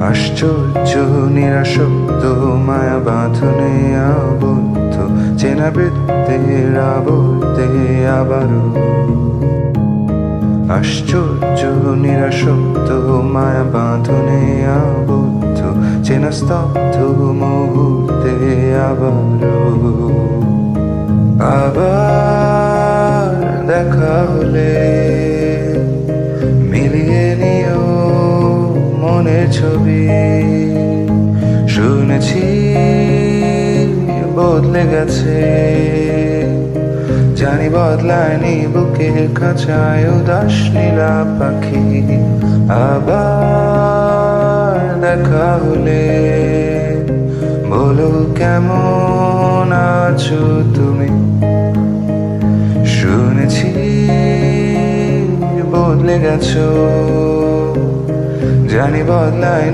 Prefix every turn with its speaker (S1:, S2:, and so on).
S1: আশ্চর্য নিরাসক্ত মায়া বাঁধনে আবদ্ধ, চেনা বৃত্তের আবর্তে আবারও। আশ্চর্য নিরাসক্ত মায়া বাঁধনে আবদ্ধ, চেনা স্তব্ধ মুহূর্তে আবারও। আবার দেখা হলে মিলিয়ে নিও মনের ছবি। শুনেছি বদলে গেছে, জানি বদলায়নি বুকের খাঁচায় উদাস নীলা পাখি। আবার দেখা হলে বলো কেমন আছো তুমি। শুনেছি বদলে গেছো, জানি বদলায়নি।